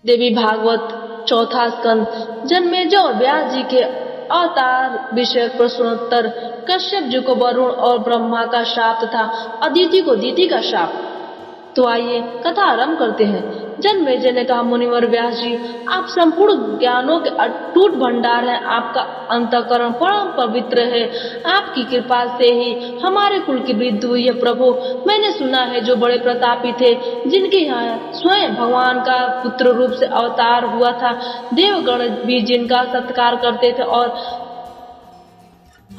देवी भागवत चौथा स्कंद। जन्मेजय और व्यास जी के अवतार विषयक प्रश्नोत्तर। कश्यप जी को वरुण और ब्रह्मा का शाप तथा अदिति को दीति का शाप। तो आइए कथा आरंभ करते हैं। जन्मेजय ने कहा, मुनिवर व्यास जी, आप संपूर्ण ज्ञानों के अटूट भंडार हैं। आपका अंतःकरण परम पवित्र है। आपकी कृपा से ही हमारे कुल की वृद्धि हुई है। प्रभु, मैंने सुना है जो बड़े प्रतापी थे, जिनके यहाँ स्वयं भगवान का पुत्र रूप से अवतार हुआ था, देवगण भी जिनका सत्कार करते थे और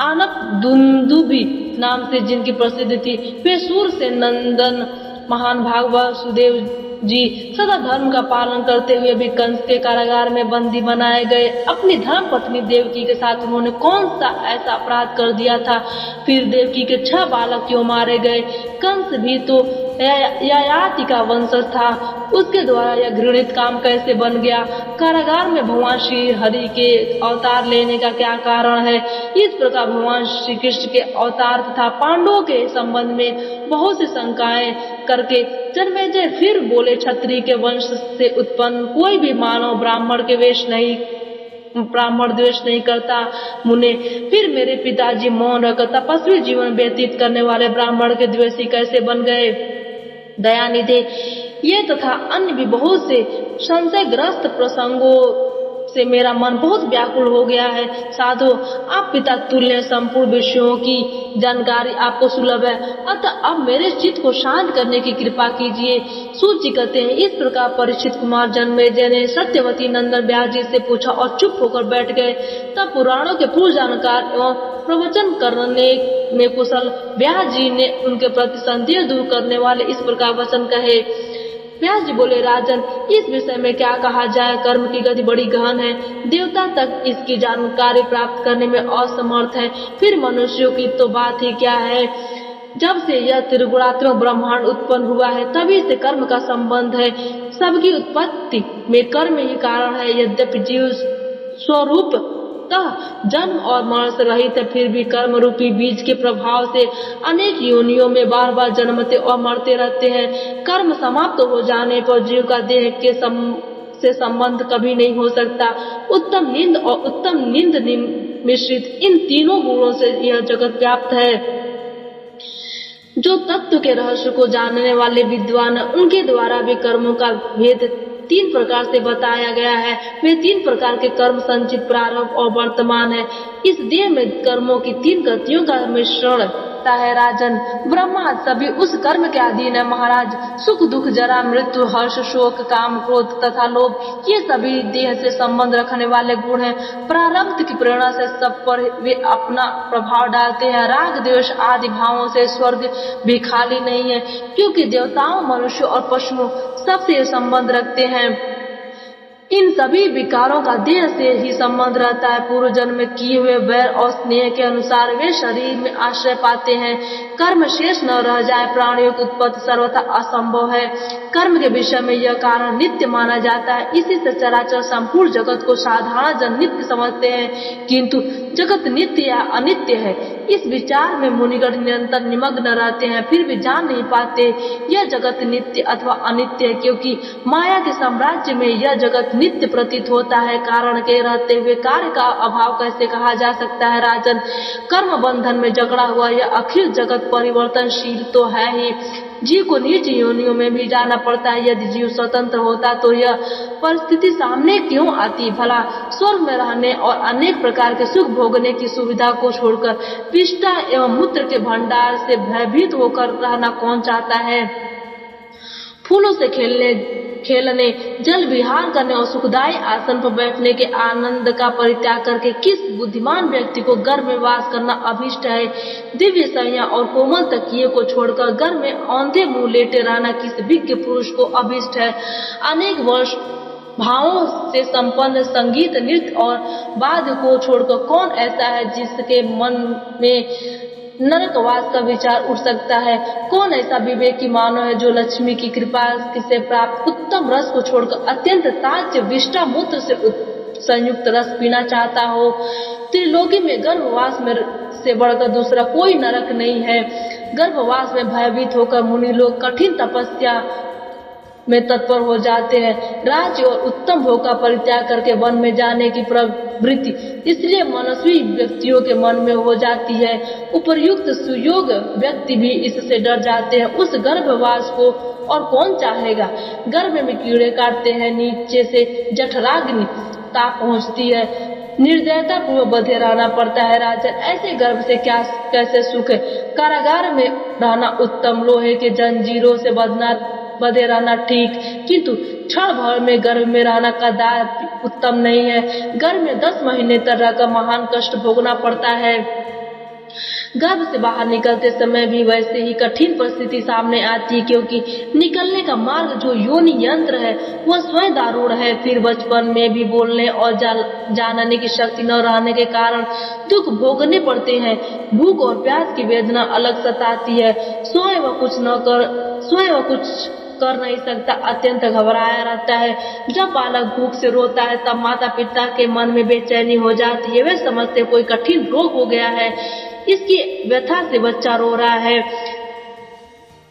आनप दुंदुभि नाम से जिनकी प्रसिद्धि थी, वे सूर से नंदन महान भागवत सुदेव जी सदा धर्म का पालन करते हुए भी कंस के कारागार में बंदी बनाए गए। अपनी धर्म पत्नी देवकी के साथ उन्होंने कौन सा ऐसा अपराध कर दिया था? फिर देवकी के 6 बालक क्यों मारे गए? कंस भी तो ययाति का वंशज था, उसके द्वारा यह घृणित काम कैसे बन गया? कारागार में भगवान श्री हरि के अवतार लेने का क्या कारण है? इस प्रकार भगवान श्री कृष्ण के अवतार तथा पांडवों के संबंध में बहुत सी शंकाएं करके जन्मेजय फिर बोले, क्षत्रिय के वंश से उत्पन्न कोई भी मानव ब्राह्मण द्वेष नहीं करता। मुने, फिर मेरे पिताजी मौन रहकर तपस्वी जीवन व्यतीत करने वाले ब्राह्मण के द्वेषी कैसे बन गए? दयानिधे, ये तथा अन्य भी बहुत से संशयग्रस्त प्रसंगों से मेरा मन बहुत व्याकुल हो गया है। साधु, आप पिता तुल्य संपूर्ण विषयों की जानकारी आपको सुलभ है, अतः अब मेरे चित्त को शांत करने की कृपा कीजिए। सूत जी कहते हैं, इस प्रकार परीक्षित कुमार जन्मेजय ने सत्यवती नंदन व्यास जी से पूछा और चुप होकर बैठ गए। तब पुराणों के पूर्व जानकार एवं प्रवचन करने में कुशल व्यास जी ने उनके प्रति संदेह दूर करने वाले इस प्रकार वचन कहे। व्यास जी बोले, राजन, इस विषय में क्या कहा जाए? कर्म की गति बड़ी गहन है, देवता तक इसकी जानकारी प्राप्त करने में असमर्थ है, फिर मनुष्यों की तो बात ही क्या है। जब से यह त्रिगुणात्मक ब्रह्मांड उत्पन्न हुआ है, तभी से कर्म का संबंध है। सबकी उत्पत्ति में कर्म ही कारण है। यद्यपि जीव स्वरूप जन्म और मरण से रहित है, फिर भी कर्म रूपी बीज के प्रभाव से अनेक योनियों में बार बार जन्मते और मरते रहते हैं। कर्म समाप्त हो जाने पर जीव का देह के से संबंध कभी नहीं हो सकता। उत्तम नींद और उत्तम नींद मिश्रित इन तीनों गुणों से यह जगत व्याप्त है। जो तत्व के रहस्य को जानने वाले विद्वान, उनके द्वारा भी कर्मों का भेद 3 प्रकार से बताया गया है। वे 3 प्रकार के कर्म संचित, प्रारंभ और वर्तमान है। इस देह में कर्मों की 3 गतियों का मिश्रण है। राजन, ब्रह्मा सभी उस कर्म के अधीन है। महाराज, सुख दुख, जरा मृत्यु, हर्ष शोक, काम क्रोध तथा लोभ, ये सभी देह से संबंध रखने वाले गुण हैं। प्रारब्ध की प्रेरणा से सब पर वे अपना प्रभाव डालते हैं। राग द्वेष आदि भावों से स्वर्ग भी खाली नहीं है, क्योंकि देवताओं, मनुष्यों और पशुओं सबसे संबंध रखते हैं। इन सभी विकारों का देह से ही संबंध रहता है। पूर्व जन्म में किए हुए वैर और स्नेह के अनुसार वे शरीर में आश्रय पाते हैं। कर्म शेष न रह जाए, प्राणियों की उत्पत्ति सर्वथा असंभव है। कर्म के विषय में यह कारण नित्य माना जाता है। इसी से चराचर संपूर्ण जगत को साधारण जन नित्य समझते हैं, किंतु जगत नित्य या अनित्य है, इस विचार में मुनिगण निरंतर निमग्न रहते हैं, फिर भी जान नहीं पाते यह जगत नित्य अथवा अनित्य है, क्योंकि माया के साम्राज्य में यह जगत नित्य प्रतीत होता है। कारण के रहते हुए कार्य का अभाव कैसे कहा जा सकता है? राजन, कर्म बंधन में जकड़ा हुआ यह अखिल जगत परिवर्तनशील तो है ही। जीव को नीच योनियों में भी जाना पड़ता है। यदि जीव स्वतंत्र होता तो यह परिस्थिति सामने क्यों आती? भला स्वर्ग में रहने और अनेक प्रकार के सुख भोगने की सुविधा को छोड़कर विष्ठा एवं मूत्र के भंडार से भयभीत होकर रहना कौन चाहता है? फूलों से खेलने, जल विहार करने और सुखदायी आसन पर बैठने के आनंद का परित्याग करके किस बुद्धिमान व्यक्ति को घर में वास करना अभिष्ट है? दिव्य सैया और कोमल तकिए को छोड़कर घर में औंधे मुंह लेटे रहना किस विज्ञ पुरुष को अभिष्ट है? अनेक वर्ष भावों से संपन्न संगीत, नृत्य और वाद्य को छोड़कर कौन ऐसा है जिसके मन में नरकवास का विचार उठ सकता है? कौन ऐसा विवेकी मानव है जो लक्ष्मी की कृपा से प्राप्त उत्तम रस को छोड़कर अत्यंत ताज्य विष्ठा मूत्र से संयुक्त रस पीना चाहता हो? त्रिलोकी में गर्भवास में से बढ़कर दूसरा कोई नरक नहीं है। गर्भवास में भयभीत होकर मुनि लोग कठिन तपस्या में तत्पर हो जाते हैं। राज्य और उत्तम भोग का परित्याग करके वन में जाने की प्रवृत्ति इसलिए मनस्वी व्यक्तियों के मन में हो जाती है। उपर्युक्त सुयोग व्यक्ति भी इससे डर जाते हैं। उस गर्भवास को और कौन चाहेगा। गर्भ में कीड़े काटते हैं, नीचे से जठराग्नि ताप पहुंचती है, निर्दयता पूर्वक बंधे रहना पड़ता है। राजन, ऐसे गर्भ से क्या कैसे सुख है। कारागार में रहना उत्तम, लोहे के जंजीरों से बंधे रहना ठीक, किंतु क्षण भर में गर्भ में रहना कदापि उत्तम नहीं है। गर्भ में 10 महीने तक रहकर महान कष्ट भोगना पड़ता है। गर्भ से बाहर निकलते समय भी वैसे ही कठिन परिस्थिति सामने आती है, क्योंकि निकलने का मार्ग जो योनि यंत्र है वह स्वयं दारूढ़ है। फिर बचपन में भी बोलने और जानने की शक्ति न रहने के कारण दुख भोगने पड़ते हैं। भूख और प्यास की वेदना अलग सताती है। स्वयं वह कुछ कर नहीं सकता, अत्यंत घबराया रहता है। जब बालक भूख से रोता है तब माता पिता के मन में बेचैनी हो जाती है। वे समझते कोई कठिन रोग हो गया है, इसकी व्यथा से बच्चा रो रहा है।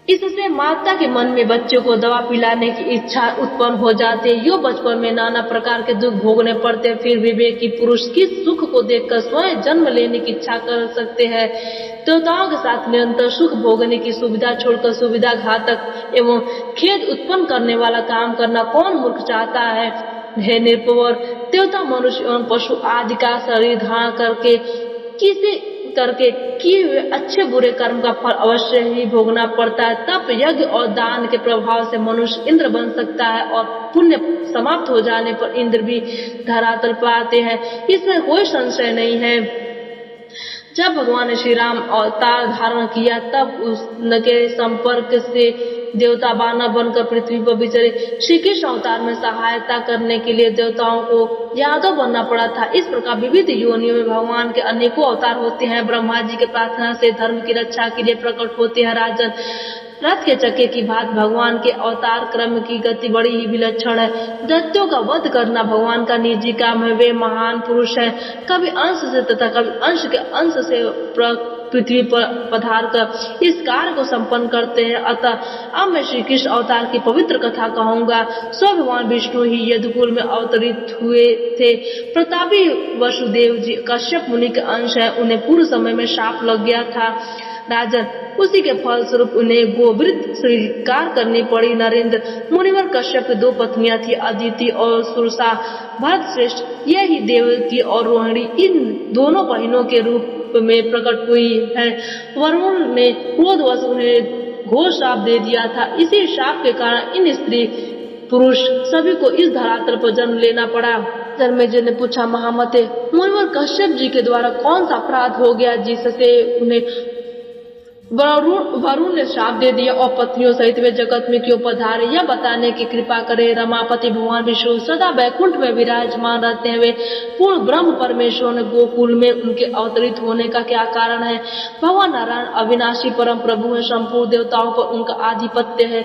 इससे माता के मन में बच्चे को दवा पिलाने की इच्छा उत्पन्न हो जाती है। यो बचपन में नाना प्रकार के दुख भोगने पड़ते हैं। फिर विवेकी पुरुष किस सुख को देखकर स्वयं जन्म लेने की इच्छा कर सकते हैं। देवताओं के साथ निरंतर सुख भोगने की सुविधा छोड़कर सुविधा घातक एवं खेद उत्पन्न करने वाला काम करना कौन मूर्ख चाहता है। हे निरपवर, देवता मनुष्य एवं पशु आदि का शरीर धारण करके किए हुए अच्छे बुरे कर्म का फल अवश्य ही भोगना पड़ता है। तप यज्ञ और दान के प्रभाव से मनुष्य इंद्र बन सकता है और पुण्य समाप्त हो जाने पर इंद्र भी धरातल पर आते हैं, इसमें कोई संशय नहीं है। जब भगवान श्री राम अवतार धारण किया तब उनके संपर्क से देवता बानर बनकर पृथ्वी पर विचरे। श्री कृष्ण अवतार में सहायता करने के लिए देवताओं को यादव बनना पड़ा था। इस प्रकार विविध योनियों में भगवान के अनेकों अवतार होते हैं। ब्रह्मा जी के प्रार्थना से धर्म की रक्षा के लिए प्रकट होते हैं। राजन, रथ के चक्के की बात भगवान के अवतार क्रम की गति बड़ी ही विलक्षण है। दैत्यों का वध करना भगवान का निजी काम है। वे महान पुरुष हैं, कभी अंश से तथा कभी अंश के अंश से पृथ्वी पर पधार कर इस कार्य को संपन्न करते हैं। अतः अब मैं श्री कृष्ण अवतार की पवित्र कथा कहूँगा। स्व भगवान विष्णु ही यदुकुल में अवतरित हुए थे। प्रतापी वसुदेव जी कश्यप मुनि के अंश है। उन्हें पूर्व समय में शाप लग गया था। राजन, उसी के फलस्वरूप उन्हें गोवृत्त स्वीकार करनी पड़ी। नरेंद्र मुनिवर कश्यप की 2 पत्नियां थी, अदिति और सुरसा। भरतश्रेष्ठ यही देवकी और रोहिणी इन दोनों बहनों के रूप में प्रकट हुई है। वरुण ने क्रोधवश उन्हें घोर श्राप दे दिया था। इसी श्राप के कारण इन स्त्री पुरुष सभी को इस धरातल पर जन्म लेना पड़ा। जन्मेजय ने पूछा, महामते, मुनिवर कश्यप जी के द्वारा कौन सा अपराध हो गया जिससे उन्हें वरुण ने श्राप दे दिया और पत्नियों सहित वे जगत में क्यों पधारे, यह बताने की कृपा करे। रमापति भगवान विष्णु सदा वैकुंठ में विराजमान रहते हैं। वे पूर्ण ब्रह्म परमेश्वर ने गोकुल में उनके अवतरित होने का क्या कारण है। भगवान नारायण अविनाशी परम प्रभु है। संपूर्ण देवताओं पर उनका आधिपत्य है।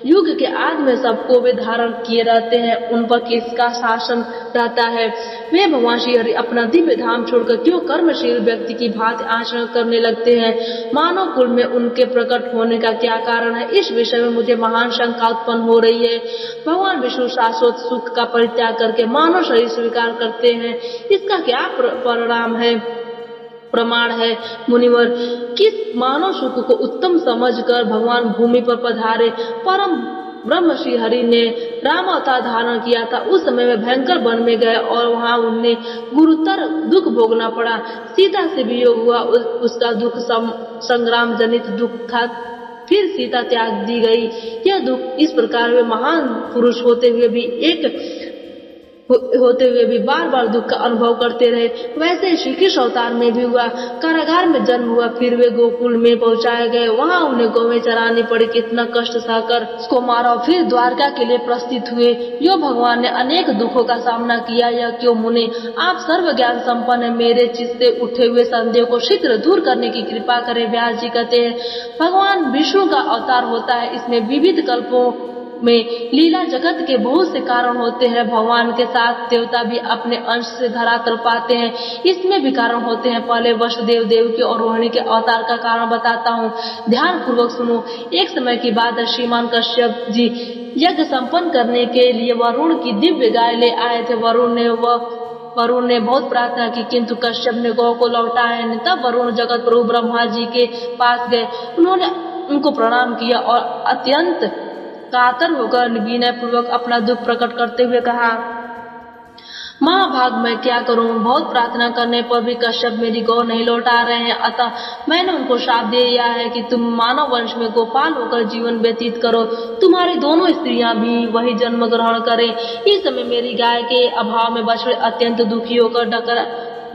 युग के आदि में सबको वे धारण किए रहते हैं। उन पर किसका शासन रहता है। वे भगवान श्री हरि अपना दिव्य धाम छोड़कर क्यों कर्मशील व्यक्ति की भांति आचरण करने लगते हैं। मानव कुल में उनके प्रकट होने का क्या कारण है। इस विषय में मुझे महान शंका उत्पन्न हो रही है। भगवान विष्णु शाश्वत सुख का परित्याग करके मानव शरीर स्वीकार करते हैं, इसका क्या परिणाम है, प्रमाण है। मुनिवर, किस मानव सुख को उत्तम समझकर भगवान भूमि पर पधारे। परम ब्रह्म श्री हरि ने राम अवतार धारण किया था। उस समय में भयंकर वन में गए और वहां उन्हें गुरुतर दुख भोगना पड़ा। सीता से वियोग हुआ, उसका दुख संग्राम जनित दुख था। फिर सीता त्याग दी गई। यह दुख इस प्रकार वे महान पुरुष होते हुए भी बार बार दुख का अनुभव करते रहे। वैसे श्री कृष्ण अवतार में भी हुआ। कारागार में जन्म हुआ, फिर वे गोकुल में पहुंचाए गए। वहां उन्हें गौवें चरानी पड़ी। कितना कष्ट सहकर उसको मारा। फिर द्वारका के लिए प्रस्थित हुए। यो भगवान ने अनेक दुखों का सामना किया। यह क्यों मुने, आप सर्व ज्ञान संपन्न है। मेरे चित्त से उठे हुए संदेह को शीघ्र दूर करने की कृपा करें। व्यास जी कहते हैं, भगवान विष्णु का अवतार होता है। इसमें विविध कल्पों में लीला जगत के बहुत से कारण होते हैं। भगवान के साथ देवता भी अपने अंश से धरातल पाते हैं, इसमें भी कारण होते हैं। पहले वसुदेव देवकी और रोहिणी के अवतार का कारण बताता हूँ, ध्यान पूर्वक सुनो। एक समय की बात है, श्रीमान कश्यप जी यज्ञ संपन्न करने के लिए वरुण की दिव्य गाय ले आए थे। वरुण ने बहुत प्रार्थना की, किंतु कश्यप ने गौ को लौटाया नहीं। तब वरुण जगत प्रभु ब्रह्मा जी के पास गए। उन्होंने उनको प्रणाम किया और अत्यंत कातर होकर विनय पूर्वक अपना दुख प्रकट करते हुए कहा, महाभाग मैं क्या करूं? बहुत प्रार्थना करने पर भी कश्यप मेरी गौ नहीं लौटा रहे हैं। अतः मैंने उनको श्राप दे दिया है कि तुम मानव वंश में गोपाल होकर जीवन व्यतीत करो, तुम्हारी दोनों स्त्रियां भी वही जन्म ग्रहण करें। इस समय मेरी गाय के अभाव में बछड़े अत्यंत दुखी होकर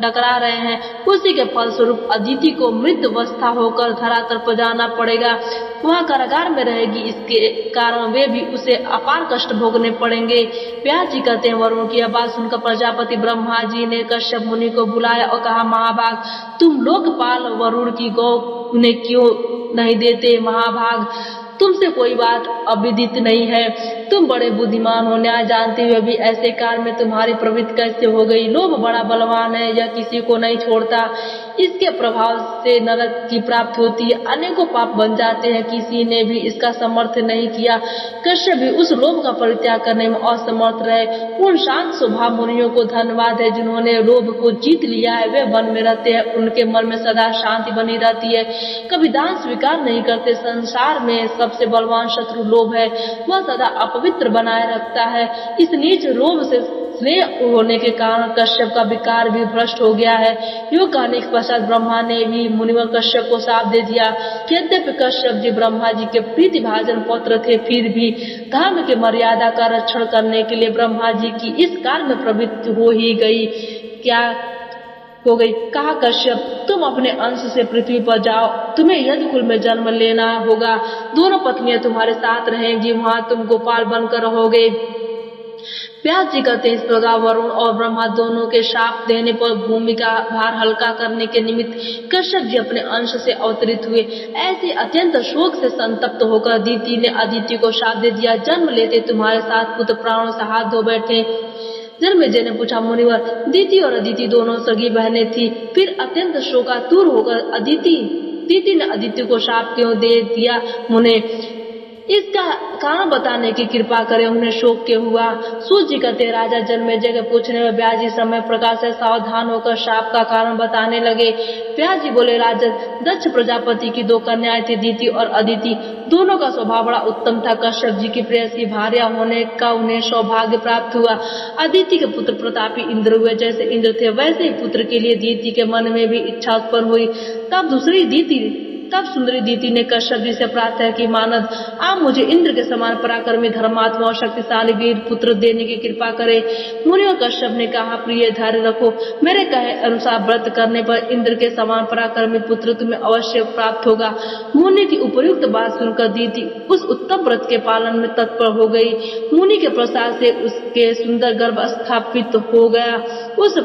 डकरा रहे हैं। उसी के फलस्वरूप अदिति को मृत अवस्था होकर धरातल पर जाना पड़ेगा, वहाँ कारागार में रहेगी। इसके कारण वे भी उसे अपार कष्ट भोगने पड़ेंगे। व्यास जी कहते हैं, वरुण की बात सुनकर प्रजापति ब्रह्मा जी ने कश्यप मुनि को बुलाया और कहा, महाभाग तुम लोकपाल वरुण की गौ उन्हें क्यों नहीं देते? महाभाग तुमसे कोई बात अविदित नहीं है, तुम बड़े बुद्धिमान हो, न्याय जानते हुए भी ऐसे कार्य में तुम्हारी प्रवृत्ति कैसे हो गई? लोभ बड़ा बलवान है, यह किसी को नहीं छोड़ता, इसके प्रभाव से नरक की प्राप्ति होती है, अनेकों पाप बन जाते हैं, किसी ने भी इसका समर्थन नहीं किया। कश्यप भी उस लोभ का परित्याग करने में असमर्थ रहे। उन शांत स्वभाव मुनियों को धन्यवाद है जिन्होंने लोभ को जीत लिया है। वे वन में रहते हैं, उनके मन में सदा शांति बनी रहती है, कभी दान स्वीकार नहीं करते। संसार में सबसे बलवान शत्रु लोभ है, वह सदा अपवित्र बनाए रखता है। इस नीच लोभ से स्नेह होने के कारण कश्यप का विकार भी भ्रष्ट हो गया है। यूं कहने के पश्चात ब्रह्मा ने भी मुनिवर कश्यप को शाप दे दिया। यद्यपि कश्यप जी ब्रह्मा जी के प्रीतिभाजन पुत्र थे, फिर भी धर्म के मर्यादा का रक्षण करने के लिए ब्रह्मा जी की इस कार्य में प्रवृत्ति हो ही गई। क्या हो गई? कहा, कश्यप तुम अपने अंश से पृथ्वी पर जाओ, तुम्हें यदुकुल में जन्म लेना होगा, दोनों पत्नियां तुम्हारे साथ रहेंगी, वहां तुम गोपाल बनकर रहोगे। व्यास जी कहते हैं, इस प्रकार वरुण और ब्रह्मा दोनों के शाप देने पर भूमि का भार हल्का करने के निमित्त कश्यप जी अपने अंश से अवतरित हुए। ऐसे अत्यंत शोक से संतप्त होकर अदिति ने अदिति को शाप दे दिया, जन्म लेते तुम्हारे साथ पुत्र प्राणों से हाथ धो बैठे। जन्मेजय ने पूछा, मुनिवर दीति और अदिति दोनों सगी बहनें थी, फिर अत्यंत शोकातुर होकर दीति ने अदिति को शाप क्यों दे दिया? मुने इसका कारण बताने की कृपा करें, उन्हें शोक क्यों हुआ? सूत जी कहते, राजा जन्मेजय के पूछने में व्यास जी समय प्रकार से सावधान होकर शाप का कारण बताने लगे। व्यास जी बोले, राजन दक्ष प्रजापति की दो कन्याएं थी, दीति और अदिति, दोनों का स्वभाव बड़ा उत्तम था। कश्यप जी की प्रेयसी भार्या होने का उन्हें सौभाग्य प्राप्त हुआ। अदिति के पुत्र प्रतापी इंद्र हुए, जैसे इंद्र थे वैसे ही पुत्र के लिए दीति के मन में भी इच्छा उत्पन्न हुई। तब सुंदरी दीति ने कश्यप जी से प्रार्थना की, मानद आप मुझे इंद्र के समान पराक्रमी, धर्मात्मा और शक्तिशाली वीर पुत्र देने की कृपा करे। मुनि और कश्यप ने कहा, प्रिय धैर्य रखो, मेरे कहे अनुसार व्रत करने पर इंद्र के समान पराक्रमी पुत्र तुम्हें अवश्य प्राप्त होगा। मुनि की उपयुक्त बात सुनकर दीति उस उत्तम व्रत के पालन में तत्पर हो गई। मुनि के प्रसाद से उसके सुंदर गर्भ स्थापित हो गया। उस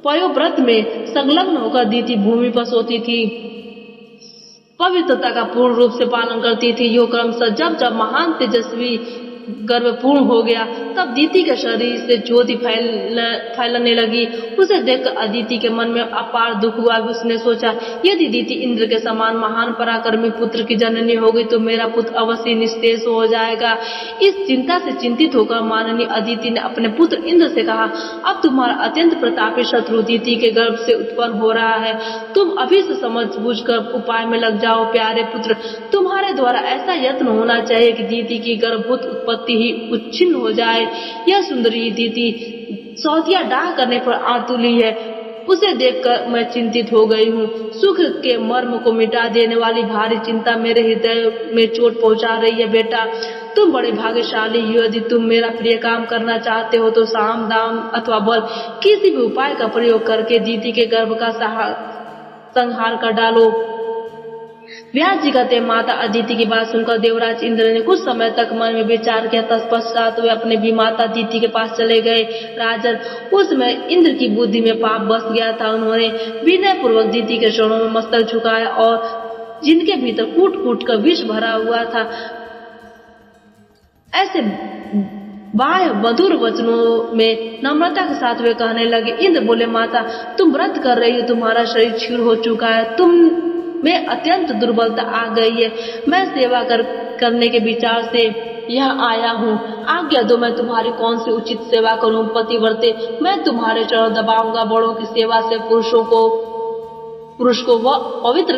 पयोव्रत में संलग्न होकर दीति भूमि पर सोती थी, पवित्रता का पूर्ण रूप से पालन करती थी। यो क्रमशः जब महान तेजस्वी गर्भ पूर्ण हो गया, तब दीति के शरीर से ज्योति फैलने लगी। उसे देखकर अदिति के मन में अपार दुख हुआ। उसने सोचा, यदि दीति इंद्र के समान महान पराक्रमी पुत्र की जननी हो गई तो मेरा पुत्र अवश्य निस्तेज हो जाएगा। इस चिंता से चिंतित होकर माननीय अदिति ने अपने पुत्र इंद्र से कहा, अब तुम्हारा अत्यंत प्रतापी शत्रु दीति के गर्भ से उत्पन्न हो रहा है, तुम अभी से समझ बूझ कर उपाय में लग जाओ। प्यारे पुत्र, तुम्हारे द्वारा ऐसा यत्न होना चाहिए कि दीति की गर्भभूत उत्पत्ति ही उच्छिन्न हो जाए। यह सुंदरी दीति सौतिया डाह करने पर आतुली है, उसे देखकर मैं चिंतित हो गई हूँ। सुख के मर्म को मिटा देने वाली भारी चिंता मेरे हृदय में चोट पहुँचा रही है। बेटा, तुम बड़े भाग्यशाली हो। यदि तुम मेरा प्रिय काम करना चाहते हो तो साम दाम अथवा बल किसी भी उपाय का प्रयोग करके दीति के गर्भ का संहार कर डालो। व्यास जी कहते, माता अदिति की बात सुनकर देवराज इंद्र ने कुछ समय तक मन में विचार किया। तत्पश्चात वे अपने विमाता दीति के पास चले गए। राजन, उस समय इंद्र की बुद्धि में पाप बस गया था। उन्होंने विनय पूर्वक दीति के चरणों में मस्तक झुकाया और जिनके भीतर कूट कूट कर विष भरा हुआ था ऐसे बाह्य मधुर वचनों में नम्रता के साथ वे कहने लगे। इंद्र बोले, माता तुम व्रत कर रही हो, तुम्हारा शरीर क्षीण हो चुका है, तुम में अत्यंत दुर्बलता आ गई है। मैं सेवा करने के विचार से यहाँ आया हूँ, आज्ञा दो मैं तुम्हारी कौन सी उचित सेवा करूँ। पतिव्रते, मैं तुम्हारे चरण दबाऊंगा। बड़ों की सेवा से पुरुष को वह पवित्र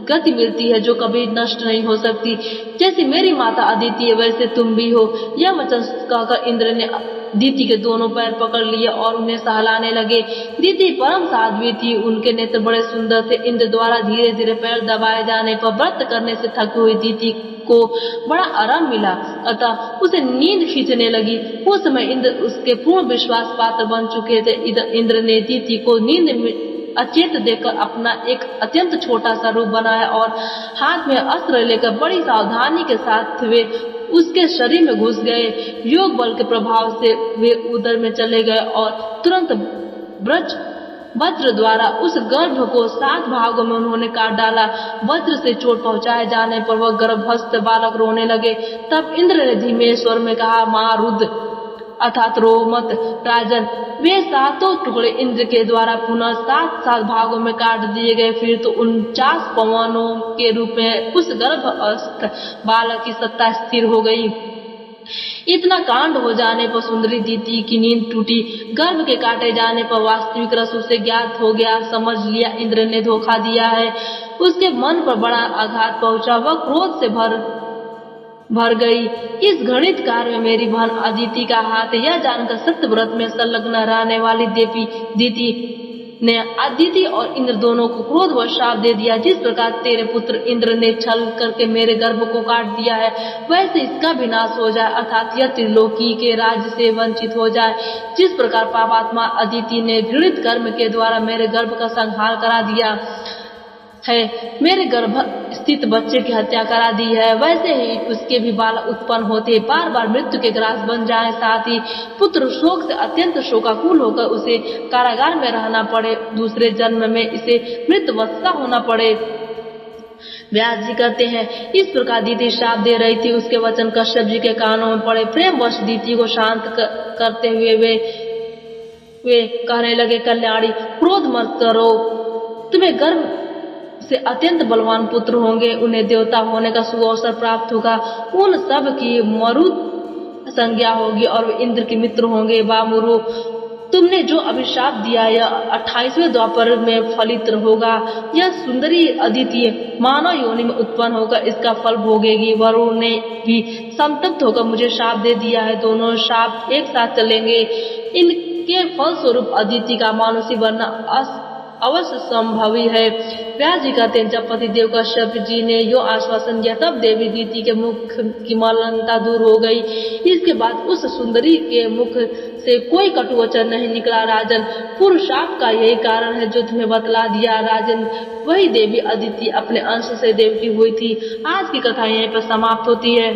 गति मिलती है जो कभी नष्ट नहीं हो सकती। जैसे मेरी माता अदिति है वैसे तुम भी हो। यह वचन कहकर इंद्र ने दीति के दोनों पैर पकड़ लिए और उन्हें सहलाने लगे। दीति परम साध्वी थी, उनके नेत्र बड़े सुंदर थे। इंद्र द्वारा धीरे धीरे पैर दबाए जाने पर व्रत करने से थकी हुई दीति को बड़ा आराम मिला, अतः उसे नींद खींचने लगी। उस समय इंद्र उसके पूर्ण विश्वास पात्र बन चुके थे। इंद्र ने दीति को नींद में अचेत देखकर अपना एक अत्यंत छोटा सा रूप बनाया और हाथ में अस्त्र लेकर बड़ी सावधानी के साथ वे उसके शरीर में घुस गए। योग बल के प्रभाव से वे उदर में चले गए और तुरंत वज्र द्वारा उस गर्भ को 7 भागों में उन्होंने काट डाला। वज्र से चोट पहुंचाए जाने पर वह गर्भस्थ बालक रोने लगे। तब इंद्र ने धीमे स्वर में कहा, मां रुद्र अर्थात रो मत राजन। वे 7 टुकड़े इंद्र के द्वारा पुनः 7 भागों में काट दिए गए। फिर तो 49 पवनों के रूप में उस गर्भस्थ बालक की सत्ता स्थिर हो गई। इतना कांड हो जाने पर सुंदरी दीति की नींद टूटी। गर्भ के काटे जाने पर वास्तविक रस उसे ज्ञात हो गया। समझ लिया इंद्र ने धोखा दिया है। उसके मन पर बड़ा आघात पहुंचा। वह क्रोध से भर गई। इस घृणित कार्य में मेरी बहन अदिति का हाथ, यह जानकर सत्यव्रत में संलग्न रहने वाली दीति ने अदिति और इंद्र दोनों को क्रोध व शाप दे दिया। जिस प्रकार तेरे पुत्र इंद्र ने छल करके मेरे गर्भ को काट दिया है, वैसे इसका विनाश हो जाए, अर्थात यह त्रिलोकी के राज्य से वंचित हो जाए। जिस प्रकार पापात्मा अदिति ने घृणित कर्म के द्वारा मेरे गर्भ का संहार करा दिया है, मेरे गर्भ स्थित बच्चे की हत्या करा दी है, वैसे ही उसके भी बाल उत्पन्न होते बार बार मृत्यु के ग्रास बन जाए। साथ ही पुत्र शोक से अत्यंत शोकाकुल होकर उसे कारागार में रहना पड़े, दूसरे जन्म में इसे मृतवत्सा होना पड़े। व्यास जी कहते हैं, इस प्रकार दीति शाप दे रही थी। उसके वचन कश्यप जी के कानों में पड़े। प्रेमवश दीति को शांत करते हुए वे कहने लगे, कल्याणी क्रोध मत करो, तुम्हें गर्भ से अत्यंत बलवान पुत्र होंगे, उन्हें देवता होने का सुअवसर प्राप्त होगा, उन सब की मरुत संज्ञा होगी और वे इंद्र के मित्र होंगे। वामुरु, तुमने जो अभिशाप दिया यह 28वें द्वापर में फलित होगा। यह सुंदरी अदिति मानव योनि में उत्पन्न होकर इसका फल भोगेगी। वरुण ने भी संतप्त होकर मुझे शाप दे दिया है। दोनों शाप एक साथ चलेंगे। इनके फल स्वरूप अदिति का मानुषी बनना अवश्य संभवी है। व्यास जी कहते हैं, जब पतिदेव कश्यप जी ने यो आश्वासन दिया तब देवी दीति के मुख की मलिनता दूर हो गई। इसके बाद उस सुंदरी के मुख से कोई कटु वचन नहीं निकला। राजन, पूर्व शाप का यही कारण है जो तुम्हें बतला दिया। राजन, वही देवी अदिति अपने अंश से देवकी हुई थी। आज की कथा यहीं पर समाप्त होती है।